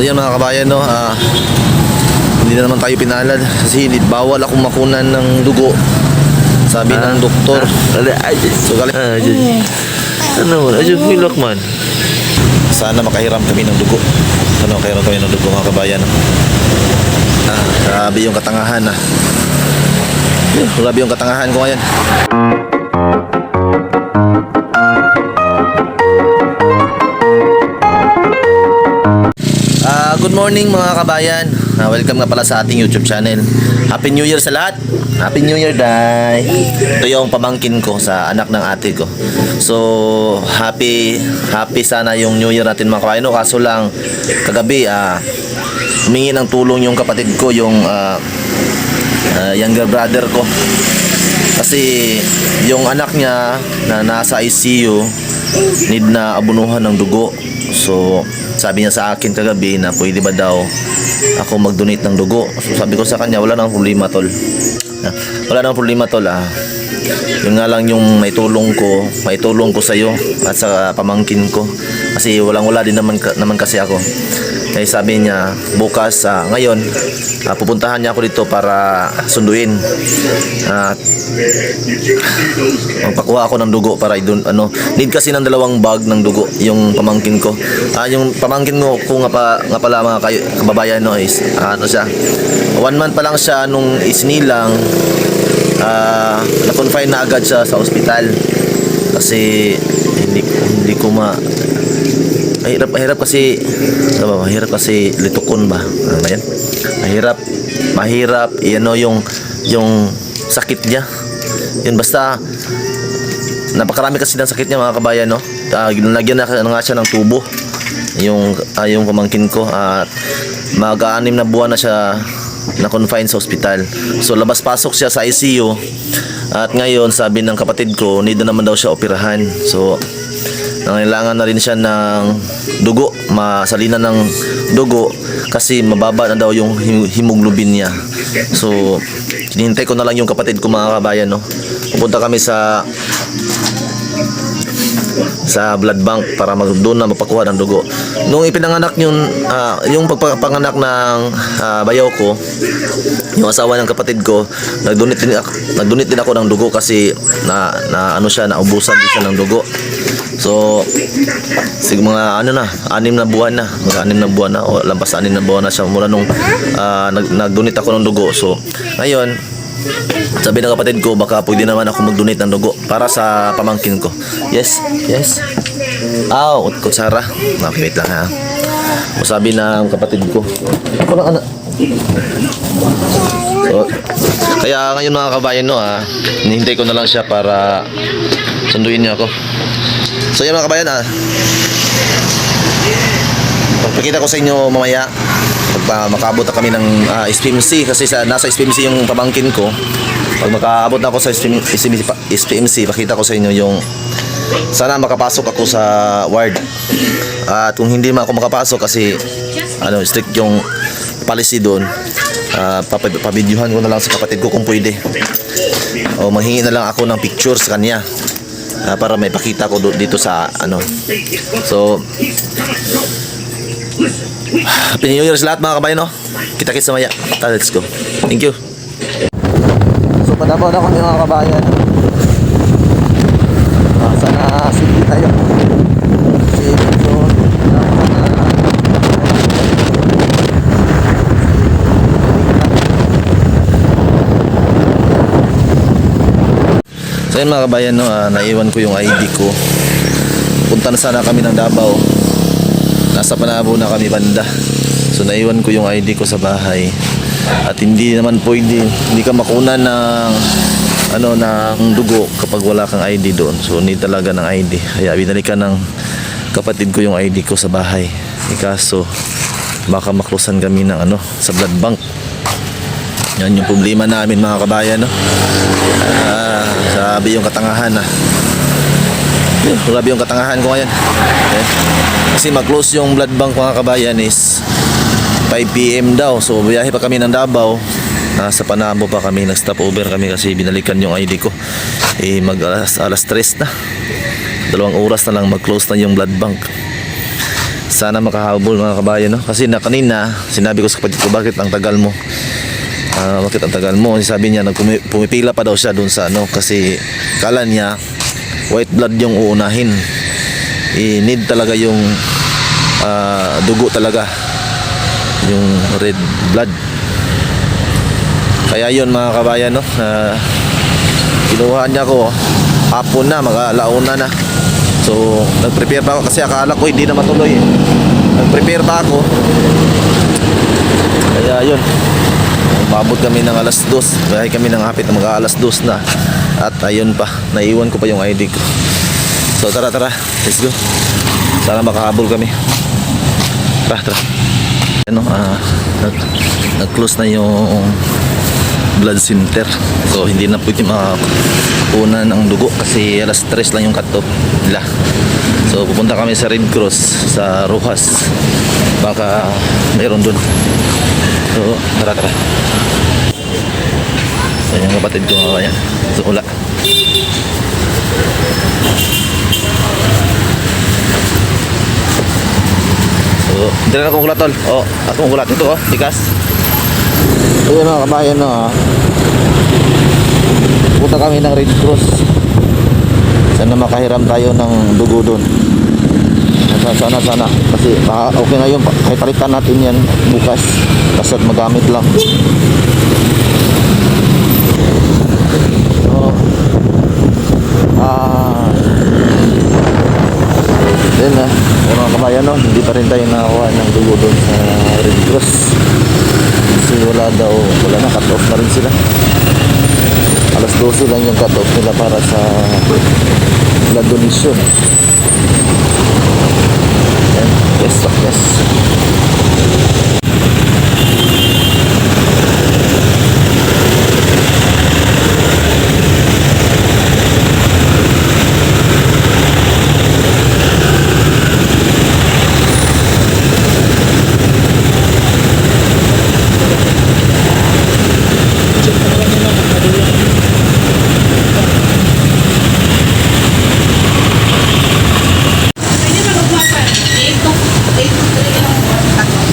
So yan mga kabayan, no, hindi na naman tayo pinalad kasi bawal akong makunan ng dugo, sabi ng doktor. So galing Ano, aja pilak man. sana makahiram kami ng dugo. Ano, makahiram kami ng dugo mga kabayan. Grabe yung katangahan grabe yung katangahan ko ngayon. Good morning mga kabayan. Welcome nga pala sa ating YouTube channel. Happy New Year sa lahat. Happy New Year, Day. Ito yung pamangkin ko sa anak ng ate ko. So, happy sana yung New Year natin mga kabayan. Kaso lang, kagabi, humingi ng tulong yung kapatid ko, yung younger brother ko. Kasi yung anak niya na nasa ICU, need na abunuhan ng dugo. So, sabi niya sa akin kagabi na pwede ba daw ako mag-donate ng dugo. So, sabi ko sa kanya, wala nang problema, tol. Wala nang problema, tol. Yung nga lang yung may tulong ko sa iyo at sa pamangkin ko. Kasi wala din naman kasi ako. Kaya sabi niya, bukas, ngayon, pupuntahan niya ako dito para sunduin. Magpakuha ako ng dugo para need kasi ng 2 bag ng dugo yung pamangkin ko. Yung pamangkin ko nga pala mga kababayan, no, is siya, 1 month pa lang siya nung isinilang, na-confine na agad siya sa ospital kasi hindi ko mahirap kasi litukon ba? Ano yan? Mahirap yung sakit niya. Yun, basta napakarami kasi ng sakit niya mga kabayan, no? Ginalagyan na nga siya ng tubo yung pamangkin ko at mag-6 na buwan na siya na-confine sa ospital. So labas-pasok siya sa ICU at ngayon sabi ng kapatid ko need na naman daw siya operahan. So nangailangan na rin siya ng dugo, masalinan ng dugo kasi mababa na daw yung hemoglobin niya. So hinihintay ko na lang yung kapatid ko mga kabayan, no? Pupunta kami sa blood bank para doon na mapakuha ng dugo. Nung ipinanganak yung pagpanganak ng bayaw ko, yung asawa ng kapatid ko, nagdonate din ako ng dugo kasi naubusan din siya ng dugo. So siguro mga 6 na buwan na o lampas 6 na buwan na siya mula nung nagdonate ako ng dugo. So ngayon, sabi ng kapatid ko, baka pwede naman ako mag-donate ng dugo para sa pamangkin ko. Yes. Kutsara. Okay, wait lang ha. O sabi ng kapatid ko, ako lang anak. So, kaya ngayon mga kabayan, no, hinihintay ko na lang siya para sunduin niya ako. So yan mga kabayan, pakita ko sa inyo mamaya pag makaabot na kami ng SPMC kasi nasa SPMC yung pamangkin ko. Pag makaabot na ako sa SPMC, pakita ko sa inyo yung sana makapasok ako sa ward. At kung hindi man ako makapasok kasi strict yung policy doon, pabidyuhan ko na lang sa kapatid ko kung pwede. O manghingi na lang ako ng picture sa kanya para may pakita ko dito sa So Happy New Year sa lahat mga kabayan, no? Kita-kits sa maya. Let's go. Thank you. So padabaw na kami mga kabayan. Sana sige tayo. So yun mga kabayan, no? Naiwan ko yung ID ko. Punta na sana kami ng Davao. Nasa Panabo na kami banda. So naiwan ko yung ID ko sa bahay. At hindi naman pwede, hindi ka makuna ng dugo kapag wala kang ID doon. So need talaga ng ID. Kaya binalikan ng kapatid ko yung ID ko sa bahay. Kaso baka maklusan kami ng sa blood bank. Yan yung problema namin mga kabayan, no? Sabi yung katangahan grabe yung katangahan ko ngayon. Okay. Kasi mag-close yung blood bank mga kabayan is 5 PM daw. So biyahe pa kami ng Davao. Sa Panabo pa kami, nag-stop over kami kasi binalikan yung ID ko. Alas 3 na. 2 oras na lang mag-close na yung blood bank. Sana makahabol mga kabayan, no? Kasi na kanina, sinabi ko sa kapatid ko, bakit ang tagal mo? Bakit ang tagal mo? Sabi niya, pumipila pa daw siya dun sa ano, kasi kala niya, white blood yung uunahin. I-need talaga yung dugo talaga. Yung red blood. Kaya yun mga kabayan, no? Kinuha niya ko, hapon na, mag-alauna na. So, nag-prepare pa ako kasi akala ko hindi na matuloy. Nag-prepare pa ako. Kaya yun. Umabot kami ng alas 2. Bahay kami ng hapit na mag-alas 2 na. At ayun pa, naiwan ko pa yung ID ko. So, tara, let's go. Sana makahabol kami. Tara. Ano, nag-close na yung blood center. So hindi na pwede makakunan ng dugo kasi alas 3 lang yung cut-off nila. So pupunta kami sa Red Cross sa Rojas. Baka mayroon dun. So tara. So yung kapatid ko mga kaya. So ula. So hindi na akong ulat tol. Akong ulat ito bigas. Ayun mga kabayan, no, punta kami ng Red Cross. Sana makahiram tayo ng dugo doon. Sana kasi okay na yun, kahit palitan natin yan bukas basta magamit lang. So then mga kabayan, no, hindi pa rin tayo nakakuha ng dugo doon sa Red Cross kasi wala na, cut off na rin sila. Alas 12 lang yung cut off nila para sa blood donation. Yan, yes.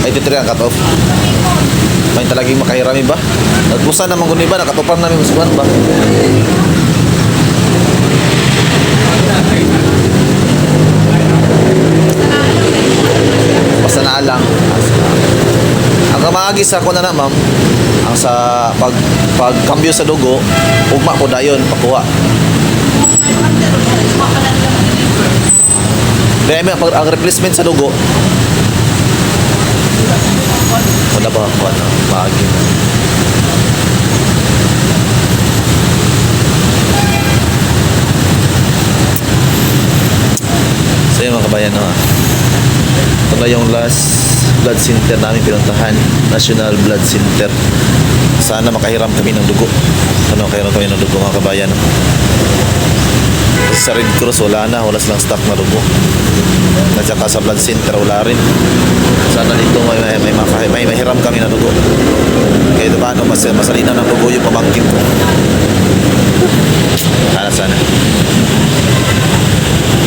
Ay, dito rin ang cut off. May talaging makahirami ba? Nagpusa naman kung iba, nakatopan namin muskuhan ba? Basta na lang. Ang kamagis ako na ma'am, ang sa pagkambyo sa dugo, ugma ko dayon, pakuha. Kaya ang replacement sa dugo, wala ba ako maagi na. So yun mga kabayan, no? Ito na yung last blood center namin pinuntahan, National Blood Center. Sana makahiram kami ng dugo. Makahiram kami ng dugo mga kabayan, no? Kasi sa Red Cross wala silang stock na dugo. At saka sa blood center wala rin. Sana dito may mahiram kami na dugo. Kaya diba masalina ng dugo yung pamangkin ko. Sana.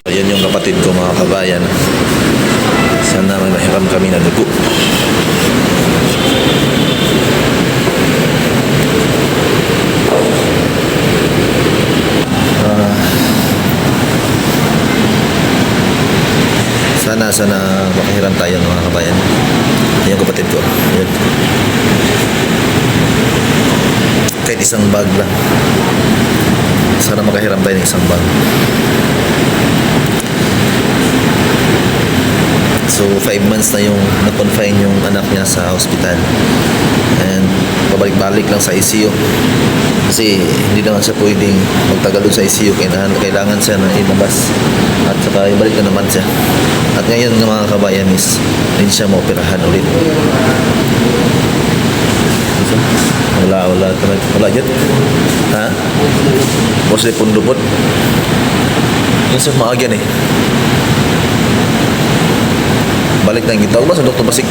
Yan yung kapatid ko mga kabayan. Sana may mahiram kami na dugo. Sana makahiram tayo ng mga kabayan. Yan yung kapatid ko. Yan. Kahit isang bag lang. Sana makahiram tayo ng isang bag. So 5 months na yung na-confine yung anak niya sa hospital. And pabalik-balik lang sa ICU. Kasi hindi naman siya pwedeng magtagal doon sa ICU. Kailangan siya na ilabas. At saka ibalik na naman siya. At ngayon ng mga kabayan is hindi siya maoperahan ulit. Wala dyan. Ha? Mostly pundupot. Yan siya maagyan eh. Balik na yung gitawag ba sa Dr. Basik?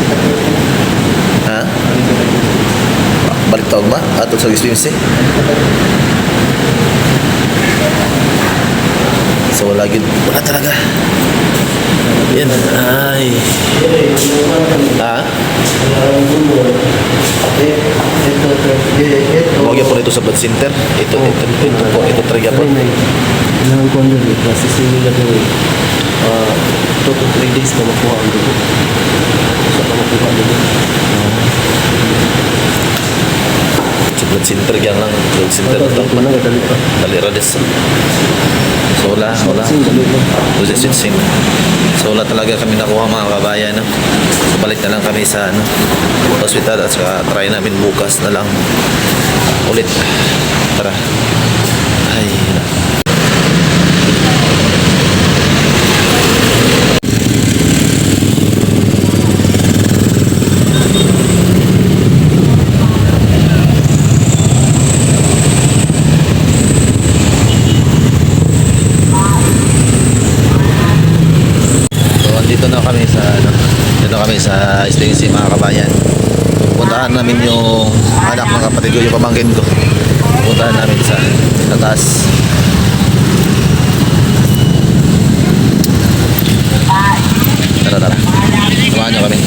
Ha? Balik tawag ba? Ato sa experience eh? So wala talaga. Yan. Ay. Ha? Huwag yan po nito sa blood center. Ito po. Ito talaga po. Kailangan ko ano rin, kasi sila daw 2 to 3 days na makuha ang dugo. Sa makuha ang dugo. Sa blood center yan lang. Blood center ito. Manang gadali pa. Dalirades. So wala. Sing dali pa. Sing. So wala talaga kami nakuha mga kabayan. No? So balik na lang kami sa hospital at saka try namin bukas na lang ulit. Tara. Ay. Dito na kami sa STC mga kabayan. Puntahan namin yung anak ng kapatid ko, yung pamangkin ko. Puntahan namin sa taas. Tara. Samahan nyo kami.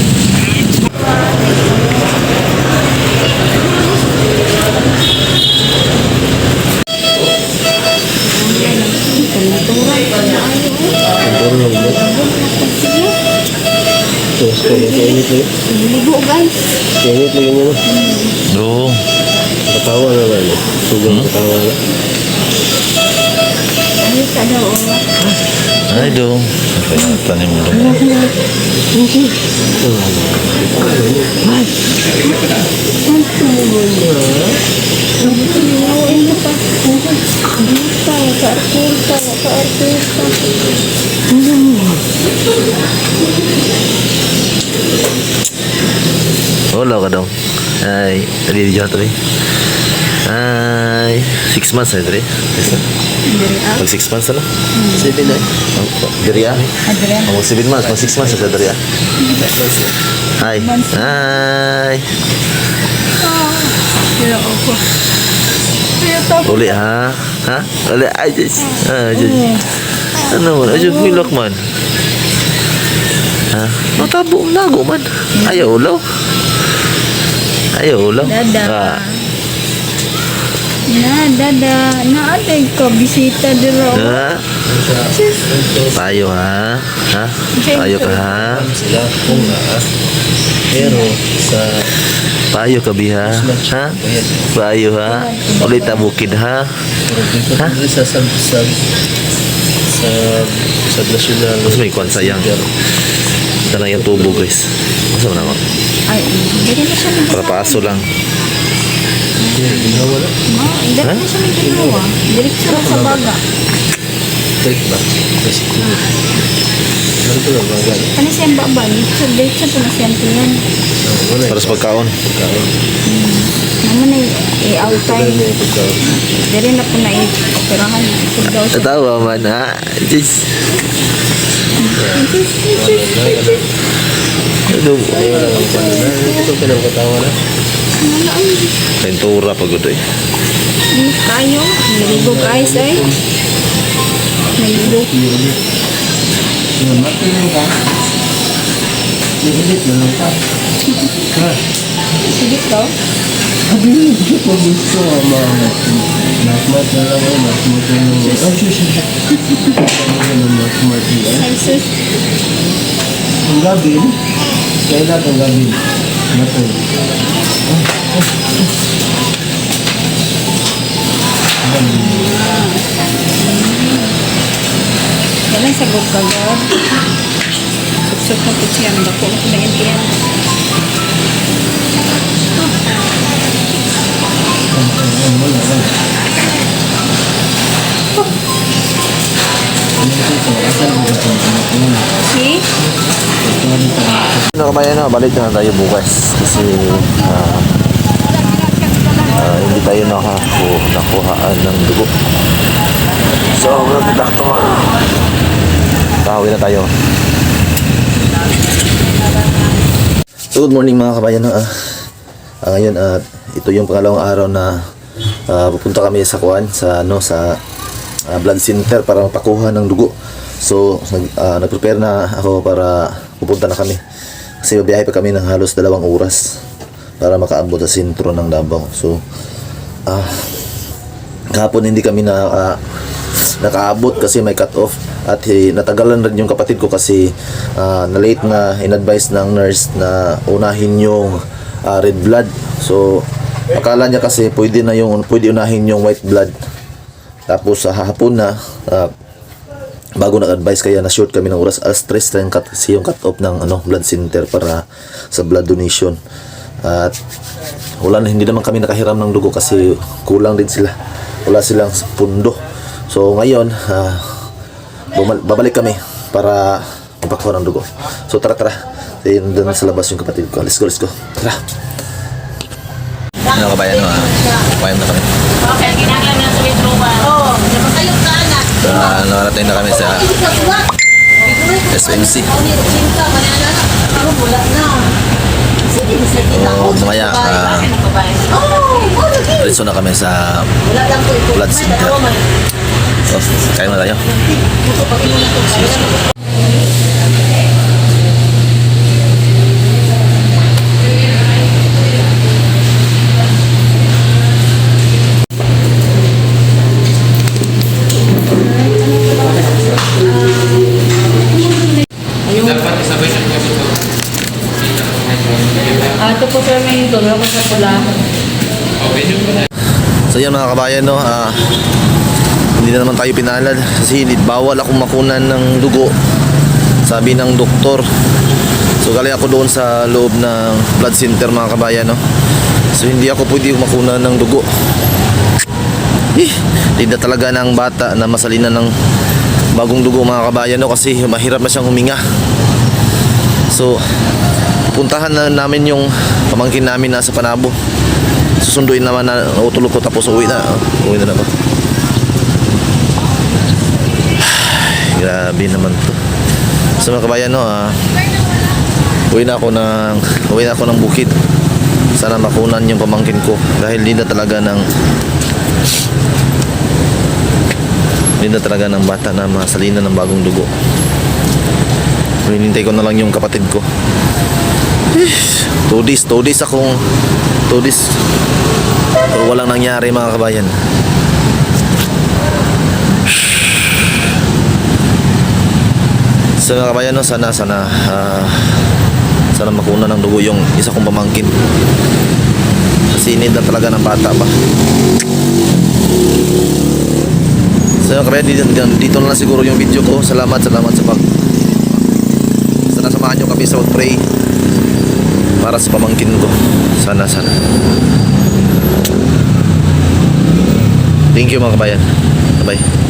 Terus kainit lang. Ligo guys. Kainit lang yun yun. Oo. Katawa na ba yun? Sugang katawa na. Ayos ka daw. Ay, dong. Tanim mo dong. Nawain mo pa. Tawa ka artista. Wala ka dong. Ay, tadi dyan tadi. Ay, 6 months na tadi. Mag 6 months na. 7 na. Dari ah. Adrian. Mag 7 months, mag 6 months na dari ah. Hi. Hi. Pero ako. Pero tapos. Uli ha. Ha? Uli aja. Aja. Ano man? Aja pilak man. Ha? Matabo nago man. Ayaw ulaw. Dada. Ah. Dada. Naatay ka bisita dito. Ha? Payo ha? Ha? Payo ka ha? Sila kung na. Pero sa Payo ka biha? Ha? Payo ha? Ulit tabukid ha? ha? Sa nasyonal. Mas may kwan sayang. Ito na yung tubo guys. Masa mo naman? Ay, hindi na siya nagagawa. Para paso lang. Ginawa na. Hindi na siya nagagawa. Diretso na sa baga. Break ba? Kasi tulo. Ano ito lang mga gano'n? Ano siya ang baba? Diretso po na siya ang tiyan. Wala. Para sa pagkaon. Pagkaon. Naman ay i-outtime. Pagkaon yung pagkaon. Dari na po na i-operahan. Pag daw siya. Tatawa man ha? Just. Ano? Ayaw lang ang pala na. Ito ka nang katawa na. Ventura pagod eh. Kayo, nilibog ayos ay. Nilibog. Sige to. Census. Ang gabi, kailan ang gabi? Matay. Kailan sa gugagad. Suksok na po siya. Dako na po na yung tiyan. See? Ano kabayan na, balik na tayo bukas kasi hindi tayo nakuhaan ng dugo. So, doktor, tahawi na tayo. So, good morning mga kabayan. Ngayon, ito yung pangalawang araw na pupunta kami sa kuan sa blood center para mapakuha ng dugo. So, nag-prepare na ako para pupunta na kami. Kasi babiyahe pa kami ng halos 2 oras para makaabot sa sentro ng Davao. So, kahapon hindi kami nakaabot kasi may cut off. At natagalan rin yung kapatid ko kasi na-late na in-advise ng nurse na unahin yung red blood. So, akala niya kasi pwede unahin yung white blood. Tapos sa hapon na bago nag-advise kaya na-short kami ng oras. Alas 3 kasi yung cut off ng blood center para sa blood donation. At hindi naman kami nakahiram ng dugo kasi kulang din sila. Wala silang pundo. So ngayon, babalik kami para magpakuha ng dugo. So tara. Doon sa labas yung kapatid ko. Let's go. Tara. Ano kabayan, kumain na kami. Okay, ginagawa na sa Litroba. Oo, napakayok ka anak. Narating na kami sa SMC. Mamaya, diretso na kami sa blood center. So, kain na tayo. Ito po sir, may tulong ko sa pula. So yan mga kabayan, hindi na naman tayo pinalad kasi bawal akong makunan ng dugo, sabi ng doktor. So galing ako doon sa loob ng blood center mga kabayan, so hindi ako pwede makunan ng dugo. Hindi na talaga ng bata na masalinan ng bagong dugo mga kabayan, kasi mahirap na siyang huminga. So puntahan na namin yung pamangkin namin nasa Panabo. Susunduin naman na utulog ko tapos uwi na ako. Grabe naman to. So mga kabayan, uwi na ako ng bukid. Sana makunan yung pamangkin ko dahil hindi na talaga ng bata na masalinan ng bagong dugo. Hinintay ko na lang yung kapatid ko. 2 days pero walang nangyari mga kabayan. So mga kabayan, sana makuna ng dugo yung isa kong pamangkin kasi need na talaga ng bata pa. So mga kabayan, dito na lang siguro yung video ko. Salamat sa samahan nyo kami sa mag-pray para sa pamangkin ko. Sana. Thank you mga kabayan. Bye.